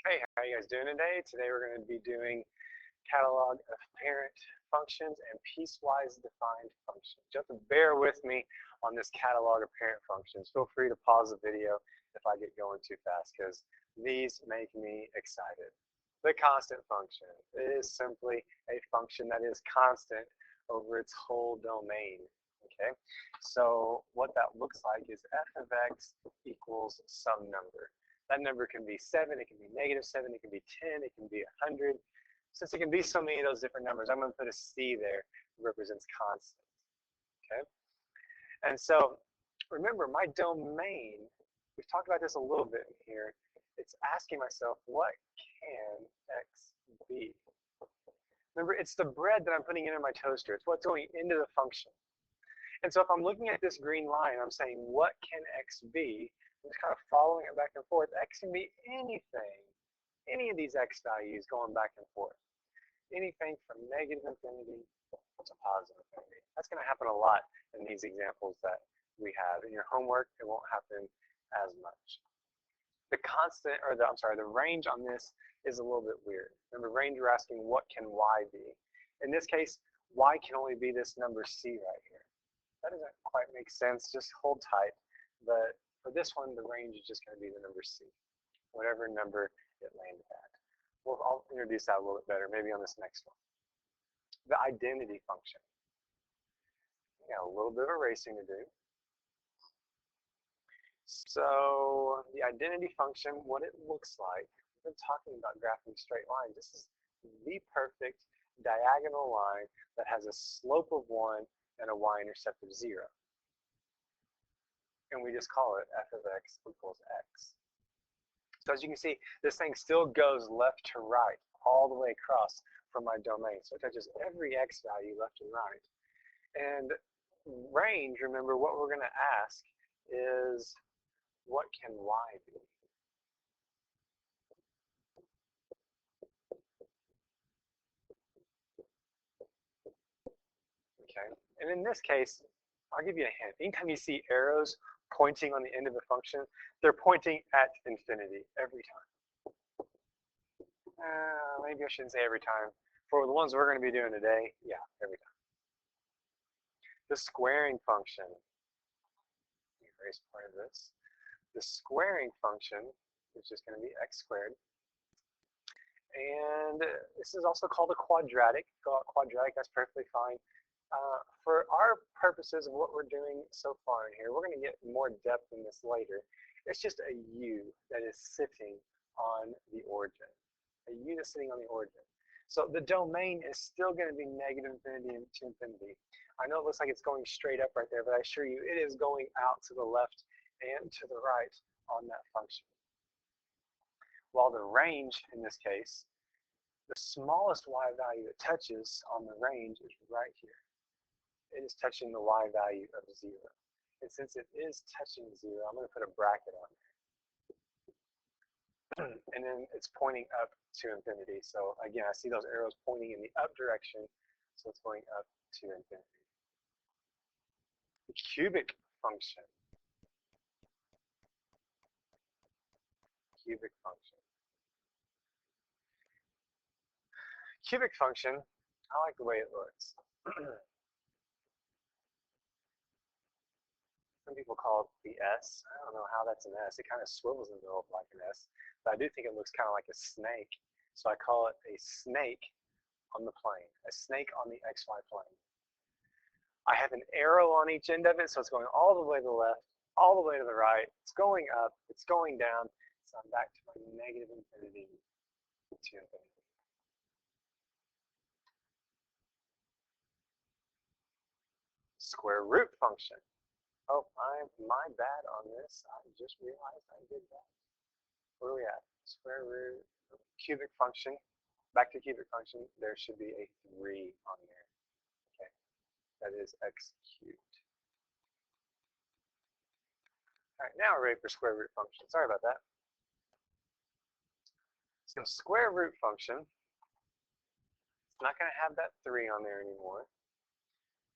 Hey, how are you guys doing today? Today we're going to be doing catalog of parent functions and piecewise defined functions. You have to bear with me on this catalog of parent functions. Feel free to pause the video if I get going too fast because these make me excited. The constant function is simply a function that is constant over its whole domain. Okay, so what that looks like is f of x equals some number. That number can be 7, it can be -7, it can be 10, it can be 100. Since it can be so many of those different numbers, I'm going to put a C there that represents constant. Okay? And so remember, my domain, we've talked about this a little bit here. It's asking myself, what can x be? Remember, it's the bread that I'm putting into my toaster. It's what's going into the function. And so if I'm looking at this green line, I'm saying, what can x be? I'm just kind of following it back and forth. X can be anything, any of these x values going back and forth. Anything from negative infinity to positive infinity. That's going to happen a lot in these examples that we have. In your homework, it won't happen as much. The constant, or the, I'm sorry, the range on this is a little bit weird. Remember, range, we're asking what can y be? In this case, y can only be this number c right here. That doesn't quite make sense. Just hold tight. But for this one, the range is just going to be the number c, whatever number it landed at. Well, I'll introduce that a little bit better, maybe on this next one. The identity function. We got a little bit of erasing to do. So the identity function, what it looks like, we've been talking about graphing straight lines. This is the perfect diagonal line that has a slope of 1 and a y-intercept of 0. And we just call it f of x equals x. So as you can see, this thing still goes left to right all the way across from my domain. So it touches every x value left and right. And range, remember, what we're going to ask is, what can y be? Okay, and in this case, I'll give you a hint. Anytime you see arrows pointing on the end of a function, they're pointing at infinity every time. Maybe I shouldn't say every time. For the ones we're going to be doing today, yeah, every time. The squaring function. Erase part of this. The squaring function is just going to be x squared. And this is also called a quadratic. Call it quadratic, that's perfectly fine. For our purposes of what we're doing so far in here, we're going to get more depth in this later. It's just a u that is sitting on the origin. A u that's sitting on the origin. So the domain is still going to be negative infinity to infinity. I know it looks like it's going straight up right there, but I assure you it is going out to the left and to the right on that function. While the range, in this case, the smallest y value it touches on the range is right here. It is touching the y value of 0. And since it is touching 0, I'm going to put a bracket on there. And then it's pointing up to infinity. So again, I see those arrows pointing in the up direction, so it's going up to infinity. The cubic function. Cubic function. Cubic function, I like the way it looks. Some people call it the S. I don't know how that's an S. It kind of swivels in the middle like an S. But I do think it looks kind of like a snake. So I call it a snake on the plane. A snake on the XY plane. I have an arrow on each end of it, so it's going all the way to the left, all the way to the right. It's going up. It's going down. So I'm back to my negative infinity to infinity. Square root function. Oh, my bad on this. I just realized I did that. Where are we at? Square root, cubic function. Back to cubic function, there should be a 3 on there. Okay, that is x cubed. All right, now we're ready for square root function. Sorry about that. So square root function, it's not going to have that 3 on there anymore.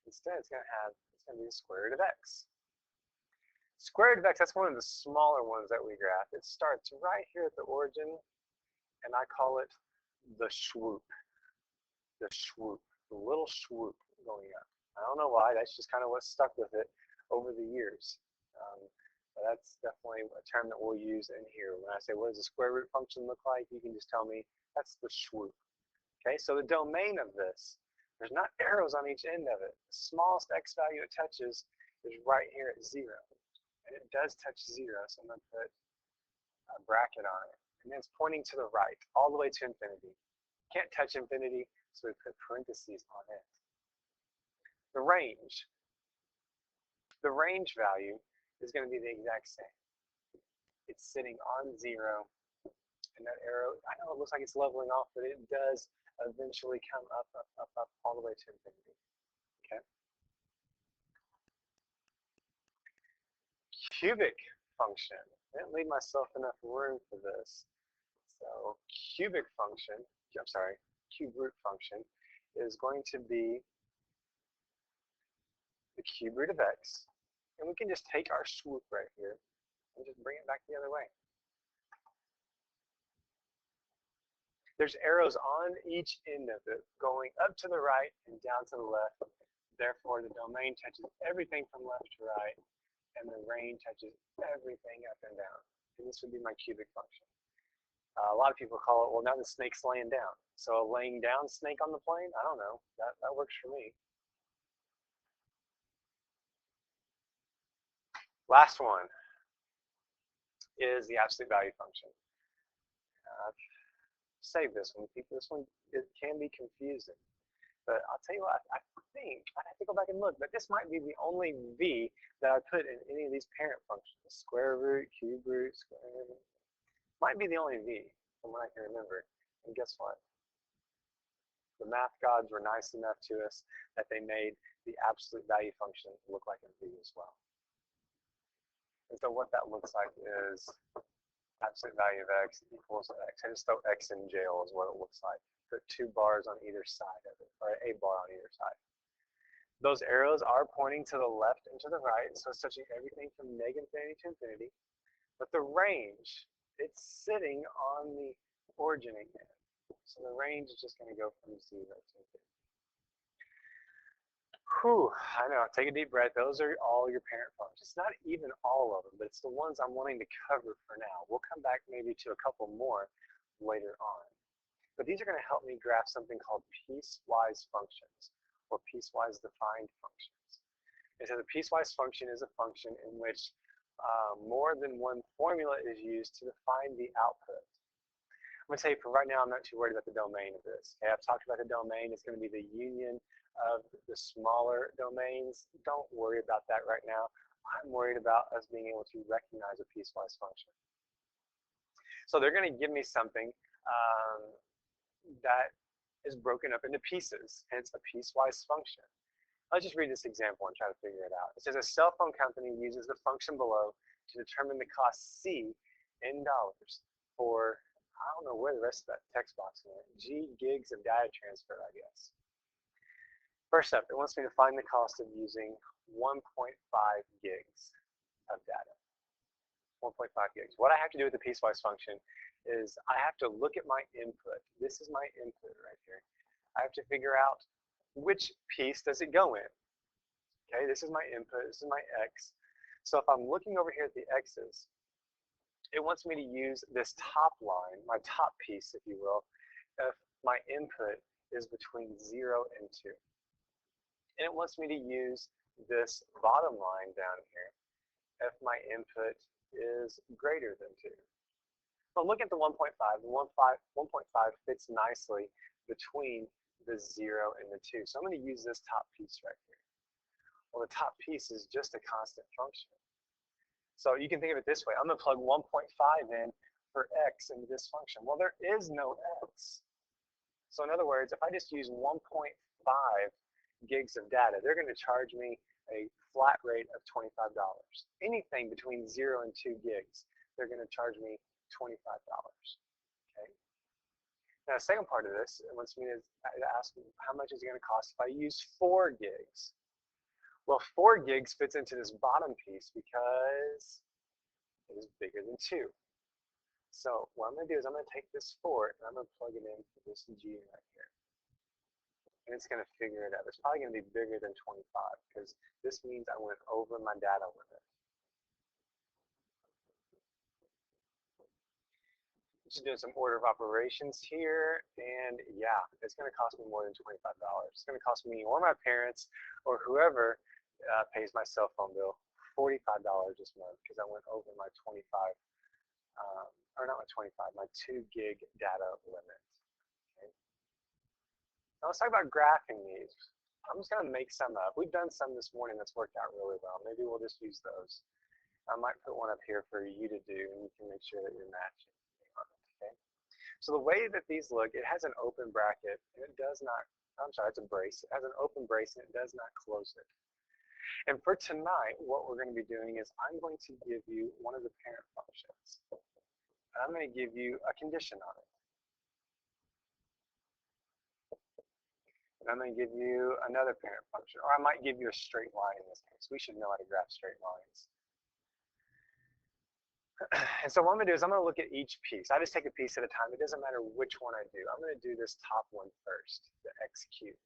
Instead, it's going to be the square root of x. Square root of x, that's one of the smaller ones that we graph. It starts right here at the origin, and I call it the swoop. The swoop, the little swoop going up. I don't know why, that's just kind of what stuck with it over the years. Um, but that's definitely a term that we'll use in here. When I say, what does a square root function look like? You can just tell me that's the swoop. Okay, so the domain of this, there's not arrows on each end of it. The smallest x value it touches is right here at 0. And it does touch 0, so I'm going to put a bracket on it. And then it's pointing to the right, all the way to infinity. Can't touch infinity, so we put parentheses on it. The range value is going to be the exact same. It's sitting on 0, and that arrow, I know it looks like it's leveling off, but it does eventually come up, all the way to infinity. Okay. Cubic function. I didn't leave myself enough room for this. So cube root function is going to be the cube root of x. And we can just take our swoop right here and just bring it back the other way. There's arrows on each end of it going up to the right and down to the left. Therefore, the domain touches everything from left to right, and the range touches everything up and down. And this would be my cubic function. A lot of people call it, well, now the snake's laying down. So a laying down snake on the plane? I don't know. That works for me. Last one is the absolute value function. Save this one. This one, it can be confusing. But I'll tell you what, I think, I have to go back and look, but this might be the only v that I put in any of these parent functions. Square root, cube root, square root. Might be the only v from what I can remember. And guess what? The math gods were nice enough to us that they made the absolute value function look like a v as well. And so what that looks like is absolute value of x equals x. I just throw x in jail is what it looks like. Put 2 bars on either side of it, or a bar on either side. Those arrows are pointing to the left and to the right, so it's touching everything from -infinity to infinity. But the range, it's sitting on the origin again. So the range is just going to go from 0 to infinity. Whew, I know, take a deep breath. Those are all your parent functions. It's not even all of them, but it's the ones I'm wanting to cover for now. We'll come back maybe to a couple more later on. But these are going to help me graph something called piecewise functions, or piecewise defined functions. And so the piecewise function is a function in which more than one formula is used to define the output. I'm going to tell you for right now, I'm not too worried about the domain of this. Okay, I've talked about the domain. It's going to be the union of the smaller domains. Don't worry about that right now. I'm worried about us being able to recognize a piecewise function. So they're going to give me something that is broken up into pieces, hence a piecewise function. Let's just read this example and try to figure it out. It says a cell phone company uses the function below to determine the cost C in dollars for, I don't know where the rest of that text box went, G gigs of data transfer, I guess. First up, it wants me to find the cost of using 1.5 gigs of data. 1.5 gigs. What I have to do with the piecewise function is I have to look at my input. This is my input right here. I have to figure out which piece does it go in. Okay, this is my input, this is my x. So if I'm looking over here at the x's, it wants me to use this top line, my top piece, if you will, if my input is between 0 and 2. And it wants me to use this bottom line down here if my input is greater than 2. So look at the 1.5. The 1.5 fits nicely between the 0 and the 2. So I'm going to use this top piece right here. Well, the top piece is just a constant function. So you can think of it this way. I'm going to plug 1.5 in for x into this function. Well, there is no x. So in other words, if I just use 1.5 gigs of data, they're going to charge me a flat rate of $25. Anything between 0 and 2 gigs, they're going to charge me $25. Okay. Now, the second part of this, it wants me to ask how much is it going to cost if I use 4 gigs? Well, 4 gigs fits into this bottom piece because it is bigger than 2. So what I'm going to do is I'm going to take this 4 and I'm going to plug it into this G right here. And it's going to figure it out. It's probably going to be bigger than 25 because this means I went over my data limit. Just doing some order of operations here, and yeah, it's going to cost me more than $25. It's going to cost me or my parents or whoever pays my cell phone bill $45 this month because I went over my 25, or not my 25, my 2 gig data limit. Okay. Now let's talk about graphing these. I'm just going to make some up. We've done some this morning that's worked out really well. Maybe we'll just use those. I might put one up here for you to do, and you can make sure that you're matching. Okay. So the way that these look, it has an open bracket, and it does not, I'm sorry, it's a brace. It has an open brace, and it does not close it. And for tonight, what we're going to be doing is I'm going to give you one of the parent functions. And I'm going to give you a condition on it. And I'm going to give you another parent function, or I might give you a straight line in this case. We should know how to graph straight lines. And so what I'm going to do is I'm going to look at each piece. I just take a piece at a time. It doesn't matter which one I do. I'm going to do this top one first, the x cubed.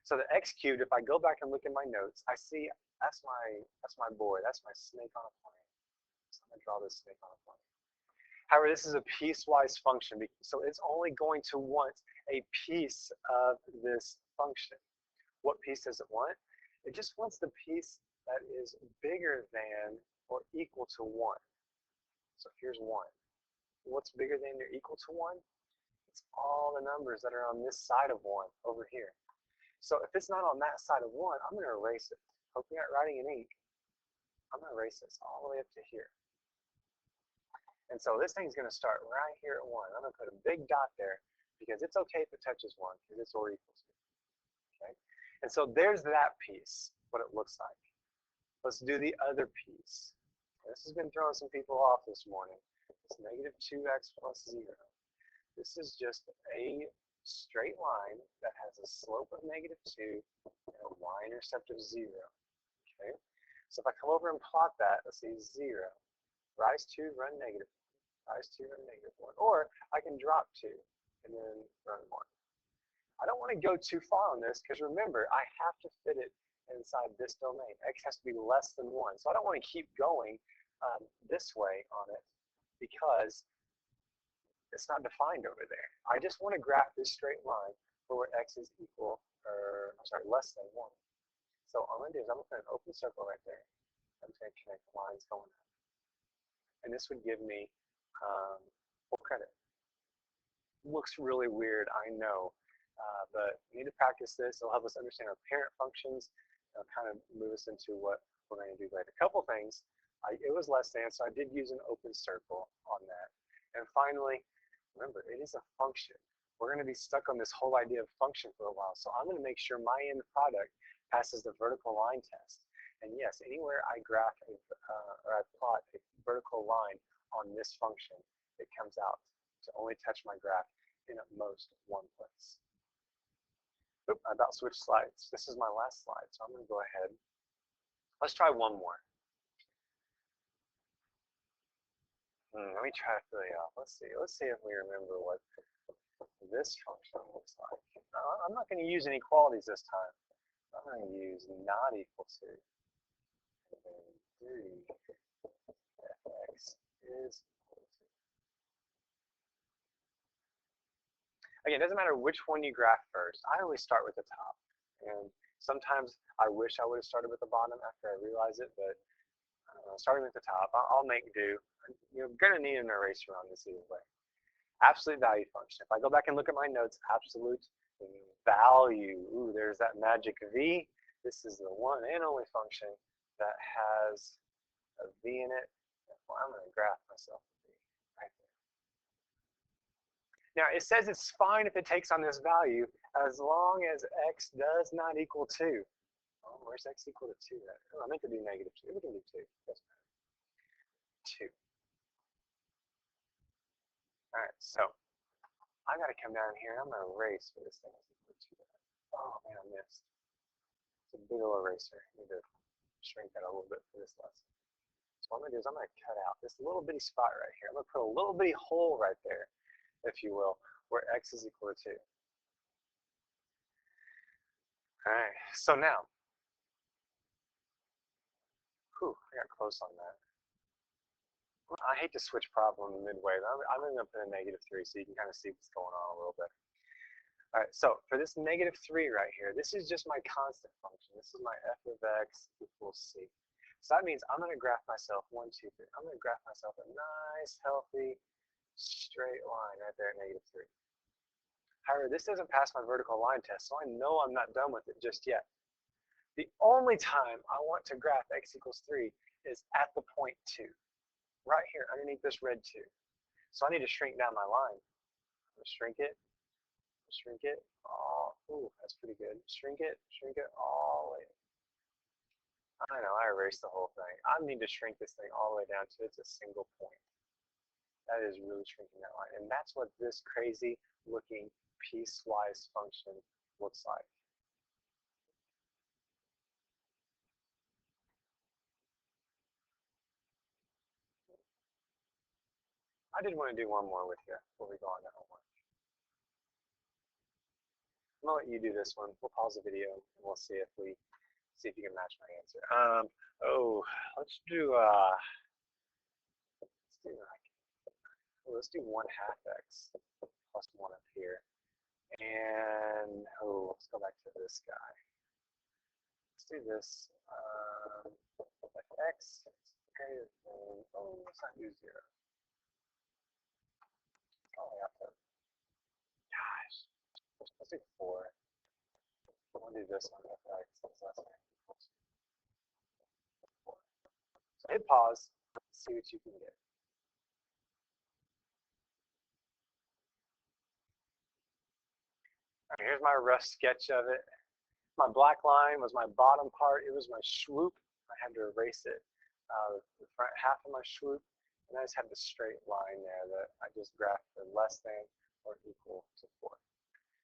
So the x cubed, if I go back and look at my notes, I see that's my boy. That's my snake on a plane. So I'm going to draw this snake on a plane. However, this is a piecewise function, so it's only going to want a piece of this function. What piece does it want? It just wants the piece that is bigger than or equal to 1. So here's 1. What's bigger than or equal to 1? It's all the numbers that are on this side of 1 over here. So if it's not on that side of 1, I'm going to erase it. Hope you're not writing in ink. I'm going to erase this all the way up to here. And so this thing's going to start right here at 1. I'm going to put a big dot there because it's okay if it touches 1 because it's or equal to. Okay? And so there's that piece, what it looks like. Let's do the other piece. This has been throwing some people off this morning. It's negative 2x plus 0. This is just a straight line that has a slope of negative 2 and a y-intercept of 0. Okay? So if I come over and plot that, let's see, 0. Rise 2, run negative 1. Rise 2, run negative 1. Or I can drop 2 and then run 1. I don't want to go too far on this because remember, I have to fit it inside this domain. X has to be less than 1. So I don't want to keep going this way on it because it's not defined over there. I just want to graph this straight line for where x is equal, or I'm sorry, less than 1. So all I'm going to do is I'm going to put an open circle right there. I'm just going to connect lines going up. And this would give me full credit. Looks really weird, I know. But we need to practice this. It'll help us understand our parent functions. It'll kind of move us into what we're going to do later. A couple things. It was less than, so I did use an open circle on that. And finally, remember, it is a function. We're going to be stuck on this whole idea of function for a while. So I'm going to make sure my end product passes the vertical line test. And yes, anywhere I graph or I plot a vertical line on this function, it comes out to only touch my graph in at most one place. Oop, I about switched slides. This is my last slide, so I'm going to go ahead. Let's try one more. Let me try to fill you out. Let's see if we remember what this function looks like. I'm not going to use inequalities this time. I'm going to use not equal to. And then 3 fx is equal to. Again, it doesn't matter which one you graph first. I always start with the top. And sometimes I wish I would have started with the bottom after I realize it, but starting with the top, I'll make do. You're going to need an eraser on this either way. Absolute value function. If I go back and look at my notes, absolute value. Ooh, there's that magic V. This is the one and only function that has a V in it. Well, I'm going to graph myself a V right there. Now, it says it's fine if it takes on this value as long as x does not equal 2. Oh, where's x equal to 2? Oh, I meant to do negative 2. We can do 2. Doesn't matter. 2. All right, so I got to come down here. I'm going to erase for this thing. Oh, man, I missed. It's a big old eraser. I need to shrink that a little bit for this lesson. So what I'm going to do is I'm going to cut out this little bitty spot right here. I'm going to put a little bitty hole right there, if you will, where x is equal to 2. All right, so now, I got close on that. I hate to switch problem midway, but I'm going to put a -3 so you can kind of see what's going on a little bit. All right, so for this -3 right here, this is just my constant function. This is my f of x equals c. So that means I'm going to graph myself 1, 2, 3. I'm going to graph myself a nice, healthy, straight line right there at -3. However, this doesn't pass my vertical line test, so I know I'm not done with it just yet. The only time I want to graph x equals 3 is at the point 2, right here underneath this red 2. So I need to shrink down my line. I'm going to shrink it. Oh, ooh, that's pretty good. Shrink it all the way. I know, I erased the whole thing. I need to shrink this thing all the way down to it's a single point. That is really shrinking that line. And that's what this crazy looking piecewise function looks like. I did want to do one more with you before we go on to homework. I'm gonna let you do this one. We'll pause the video and we'll see if you can match my answer. Let's do let's do 1/2 x plus 1 up here. And let's go back to this guy. Let's do this. X. Let's not do 0. Oh, I got to. Gosh. Let's do 4. We'll do this one. X. That's less than 4. So hit pause. See what you can get. All right, here's my rough sketch of it. My black line was my bottom part. It was my swoop. I had to erase it. The front half of my swoop. And I just have the straight line there that I just graphed for less than or equal to 4.